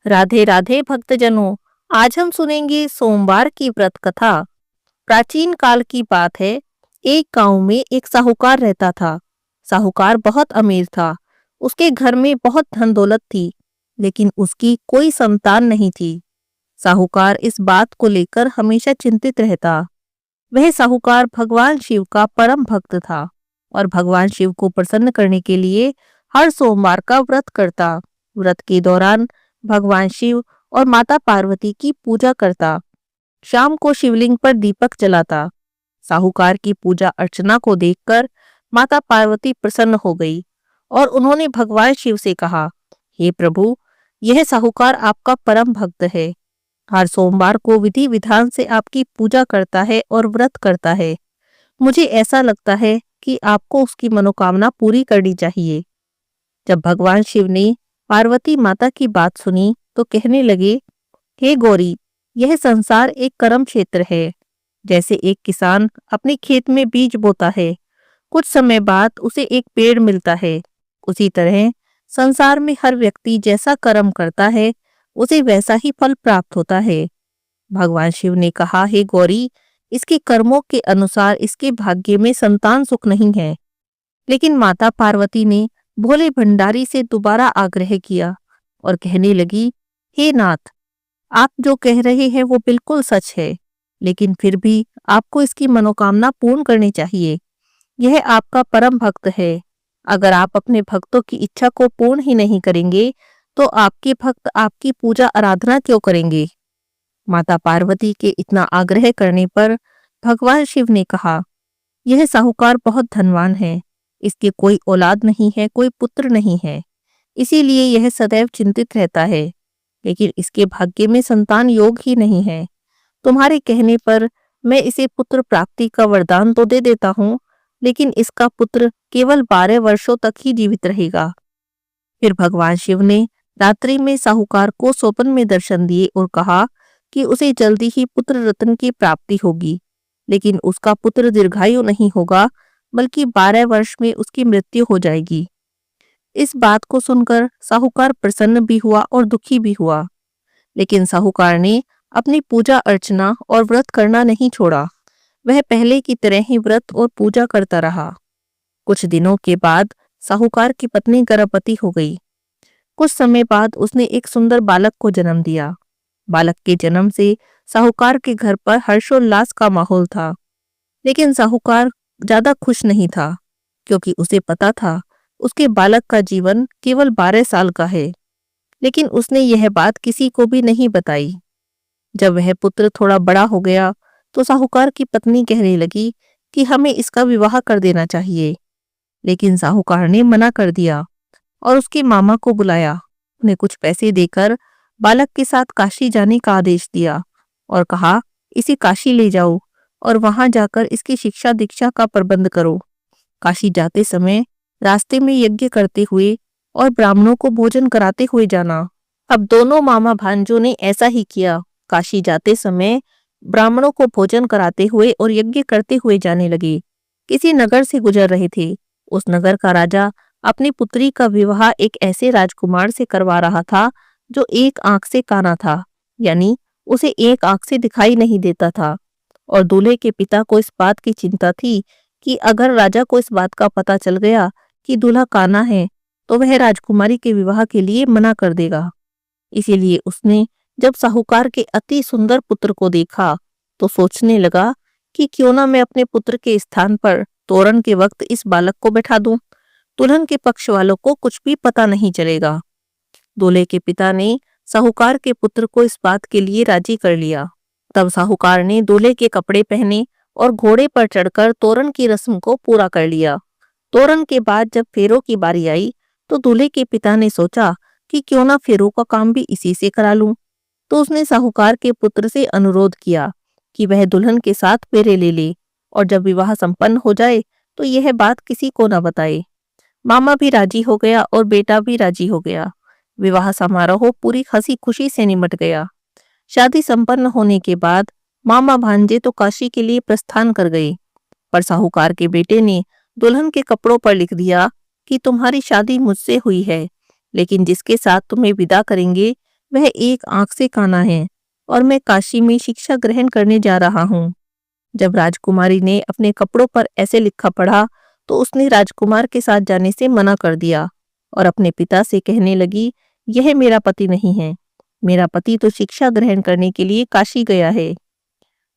राधे राधे भक्तजनों। आज हम सुनेंगे सोमवार की व्रत कथा। प्राचीन काल की बात है। एक गांव में एक साहूकार रहता था। साहूकार बहुत अमीर था। उसके घर में बहुत धन दौलत थी, लेकिन उसकी कोई संतान नहीं थी। साहूकार इस बात को लेकर हमेशा चिंतित रहता। वह साहूकार भगवान शिव का परम भक्त था और भगवान शिव को प्रसन्न करने के लिए हर सोमवार का व्रत करता। व्रत के दौरान भगवान शिव और माता पार्वती की पूजा करता। शाम को शिवलिंग पर दीपक जलाता। साहूकार की पूजा अर्चना को देखकर माता पार्वती प्रसन्न हो गई और उन्होंने भगवान शिव से कहा, हे प्रभु, यह साहूकार आपका परम भक्त है। हर सोमवार को विधि विधान से आपकी पूजा करता है और व्रत करता है। मुझे ऐसा लगता है कि आपको उसकी मनोकामना पूरी करनी चाहिए। जब भगवान शिव ने पार्वती माता की बात सुनी तो कहने लगे, हे गौरी, यह संसार एक कर्म क्षेत्र है। जैसे एक किसान अपने खेत में बीज बोता है, कुछ समय बाद उसे एक पेड़ मिलता है, उसी तरह संसार में हर व्यक्ति जैसा कर्म करता है उसे वैसा ही फल प्राप्त होता है। भगवान शिव ने कहा, हे गौरी, इसके कर्मों के अनुसार इसके भाग्य में संतान सुख नहीं है। लेकिन माता पार्वती ने भोले भंडारी से दोबारा आग्रह किया और कहने लगी, हे नाथ, आप जो कह रहे हैं वो बिल्कुल सच है, लेकिन फिर भी आपको इसकी मनोकामना पूर्ण करनी चाहिए। यह आपका परम भक्त है। अगर आप अपने भक्तों की इच्छा को पूर्ण ही नहीं करेंगे तो आपके भक्त आपकी पूजा आराधना क्यों करेंगे। माता पार्वती के इतना आग्रह करने पर भगवान शिव ने कहा, यह साहूकार बहुत धनवान है। इसके कोई औलाद नहीं है, कोई पुत्र नहीं है, इसीलिए यह सदैव चिंतित रहता है। लेकिन इसके भाग्य में संतान योग ही नहीं है। तुम्हारे कहने पर मैं इसे पुत्र प्राप्ति का वरदान तो दे देता हूँ, लेकिन इसका पुत्र केवल 12 वर्षों तक ही जीवित रहेगा। फिर भगवान शिव ने रात्रि में साहूकार को स्वप्न में दर्शन दिए और कहा कि उसे जल्दी ही पुत्र रत्न की प्राप्ति होगी, लेकिन उसका पुत्र दीर्घायु नहीं होगा, बल्कि 12 वर्ष में उसकी मृत्यु हो जाएगी। इस बात को सुनकर साहूकार प्रसन्न भी हुआ और दुखी भी हुआ, लेकिन साहूकार ने अपनी पूजा अर्चना और व्रत करना नहीं छोड़ा। वह पहले की तरह ही व्रत और पूजा करता रहा। कुछ दिनों के बाद साहूकार की पत्नी गर्भवती हो गई। कुछ समय बाद उसने एक सुंदर बालक को जन्म दिया। बालक के जन्म से साहूकार के घर पर हर्षोल्लास का माहौल था, लेकिन साहूकार ज्यादा खुश नहीं था, क्योंकि उसे पता था उसके बालक का जीवन केवल 12 साल का है। लेकिन उसने यह बात किसी को भी नहीं बताई। जब वह पुत्र थोड़ा बड़ा हो गया तो साहूकार की पत्नी कहने लगी कि हमें इसका विवाह कर देना चाहिए। लेकिन साहूकार ने मना कर दिया और उसके मामा को बुलाया। उन्हें कुछ पैसे देकर बालक के साथ काशी जाने का आदेश दिया और कहा, इसे काशी ले जाओ और वहां जाकर इसकी शिक्षा दीक्षा का प्रबंध करो। काशी जाते समय रास्ते में यज्ञ करते हुए और ब्राह्मणों को भोजन कराते हुए जाना। अब दोनों मामा भांजों ने ऐसा ही किया। काशी जाते समय ब्राह्मणों को भोजन कराते हुए और यज्ञ करते हुए जाने लगे। किसी नगर से गुजर रहे थे। उस नगर का राजा अपनी पुत्री का विवाह एक ऐसे राजकुमार से करवा रहा था जो एक आंख से काना था, यानी उसे एक आंख से दिखाई नहीं देता था। और दूल्हे के पिता को इस बात की चिंता थी कि अगर राजा को इस बात का पता चल गया कि दूल्हा काना है तो वह राजकुमारी के विवाह के लिए मना कर देगा। इसीलिए उसने जब साहूकार के अति सुंदर पुत्र को देखा तो सोचने लगा कि क्यों ना मैं अपने पुत्र के स्थान पर तोरण के वक्त इस बालक को बैठा दूं। दुल्हन के पक्ष वालों को कुछ भी पता नहीं चलेगा। दूल्हे के पिता ने साहूकार के पुत्र को इस बात के लिए राजी कर लिया। तब साहूकार ने दूल्हे के कपड़े पहने और घोड़े पर चढ़कर तोरण की रस्म को पूरा कर लिया। तोरण के बाद जब फेरों की बारी आई तो दूल्हे के पिता ने सोचा कि क्यों ना फेरों का काम भी इसी से करा लूं। तो उसने साहूकार के पुत्र से अनुरोध किया कि वह दुल्हन के साथ फेरे ले ले और जब विवाह संपन्न हो जाए तो यह बात किसी को न बताए। मामा भी राजी हो गया और बेटा भी राजी हो गया। विवाह समारोह पूरी हंसी खुशी से निमट गया। शादी संपन्न होने के बाद मामा भांजे तो काशी के लिए प्रस्थान कर गए, पर साहूकार के बेटे ने दुल्हन के कपड़ों पर लिख दिया कि तुम्हारी शादी मुझसे हुई है, लेकिन जिसके साथ तुम्हें विदा करेंगे वह एक आंख से काना है और मैं काशी में शिक्षा ग्रहण करने जा रहा हूँ। जब राजकुमारी ने अपने कपड़ों पर ऐसे लिखा पढ़ा तो उसने राजकुमार के साथ जाने से मना कर दिया और अपने पिता से कहने लगी, यह मेरा पति नहीं है। मेरा पति तो शिक्षा ग्रहण करने के लिए काशी गया है।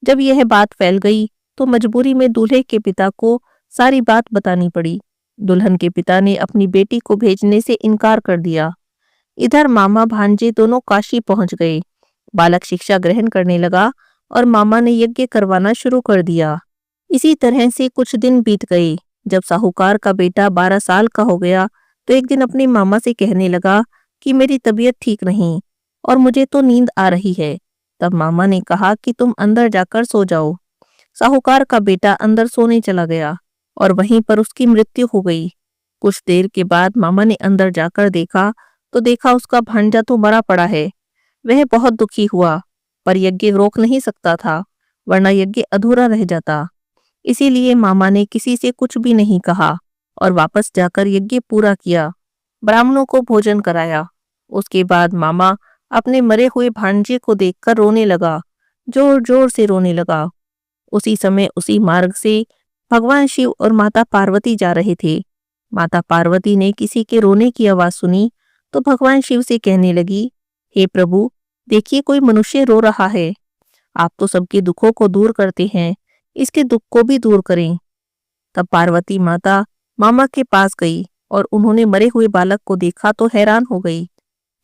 जब यह बात फैल गई तो मजबूरी में दूल्हे के पिता को सारी बात बतानी पड़ी। दुल्हन के पिता ने अपनी बेटी को भेजने से इनकार कर दिया। इधर मामा भांजे दोनों काशी पहुंच गए। बालक शिक्षा ग्रहण करने लगा और मामा ने यज्ञ करवाना शुरू कर दिया। इसी तरह से कुछ दिन बीत गए। जब साहूकार का बेटा 12 साल का हो गया तो एक दिन अपने मामा से कहने लगा कि मेरी तबीयत ठीक नहीं और मुझे तो नींद आ रही है। तब मामा ने कहा कि तुम अंदर जाकर सो जाओ। साहूकार का बेटा अंदर सोने चला गया और वहीं पर उसकी मृत्यु हो गई। कुछ देर के बाद मामा ने अंदर जाकर देखा तो देखा उसका भांजा तो मरा पड़ा है। वह बहुत दुखी हुआ पर यज्ञ रोक नहीं सकता था, वरना यज्ञ अधूरा रह जाता। इसीलिए मामा ने किसी से कुछ भी नहीं कहा और वापस जाकर यज्ञ पूरा किया, ब्राह्मणों को भोजन कराया। उसके बाद मामा अपने मरे हुए भांजे को देखकर रोने लगा, जोर जोर से रोने लगा। उसी समय उसी मार्ग से भगवान शिव और माता पार्वती जा रहे थे। माता पार्वती ने किसी के रोने की आवाज सुनी तो भगवान शिव से कहने लगी, हे प्रभु, देखिए कोई मनुष्य रो रहा है। आप तो सबके दुखों को दूर करते हैं, इसके दुख को भी दूर करें। तब पार्वती माता मामा के पास गई और उन्होंने मरे हुए बालक को देखा तो हैरान हो गई,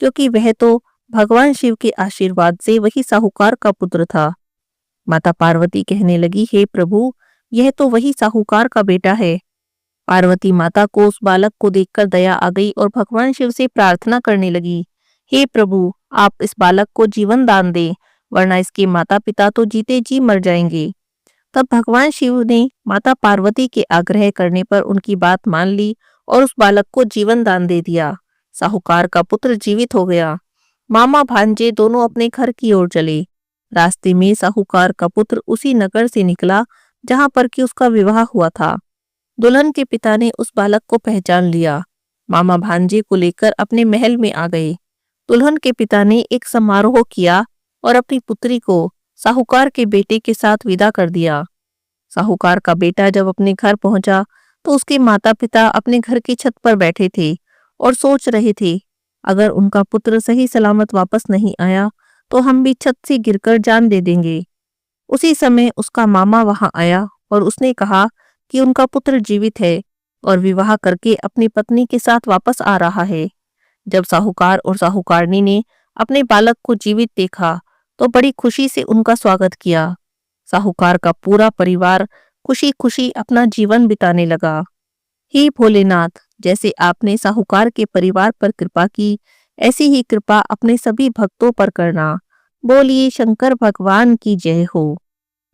क्योंकि वह तो भगवान शिव के आशीर्वाद से वही साहूकार का पुत्र था। माता पार्वती कहने लगी, हे प्रभु, यह तो वही साहूकार का बेटा है। पार्वती माता को उस बालक को देखकर दया आ गई और भगवान शिव से प्रार्थना करने लगी, हे प्रभु, आप इस बालक को जीवन दान दें, वरना इसके माता पिता तो जीते जी मर जाएंगे। तब भगवान शिव ने माता पार्वती के आग्रह करने पर उनकी बात मान ली और उस बालक को जीवन दान दे दिया। साहूकार का पुत्र जीवित हो गया। मामा भांजे दोनों अपने घर की ओर चले। रास्ते में साहूकार का पुत्र उसी नगर से निकला जहां पर कि उसका विवाह हुआ था। दुल्हन के पिता ने उस बालक को पहचान लिया। मामा भांजे को लेकर अपने महल में आ गए। दुल्हन के पिता ने एक समारोह किया और अपनी पुत्री को साहूकार के बेटे के साथ विदा कर दिया। साहूकार का बेटा जब अपने घर पहुंचा तो उसके माता पिता अपने घर की छत पर बैठे थे और सोच रहे थे, अगर उनका पुत्र सही सलामत वापस नहीं आया तो हम भी छत से गिरकर जान दे देंगे। उसी समय उसका मामा वहां आया और उसने कहा कि उनका पुत्र जीवित है और विवाह करके अपनी पत्नी के साथ वापस आ रहा है। जब साहूकार और साहूकारनी ने अपने बालक को जीवित देखा तो बड़ी खुशी से उनका स्वागत किया। साहूकार का पूरा परिवार खुशी खुशी अपना जीवन बिताने लगा। हे भोलेनाथ, जैसे आपने साहूकार के परिवार पर कृपा की, ऐसी ही कृपा अपने सभी भक्तों पर करना। बोलिए शंकर भगवान की जय हो।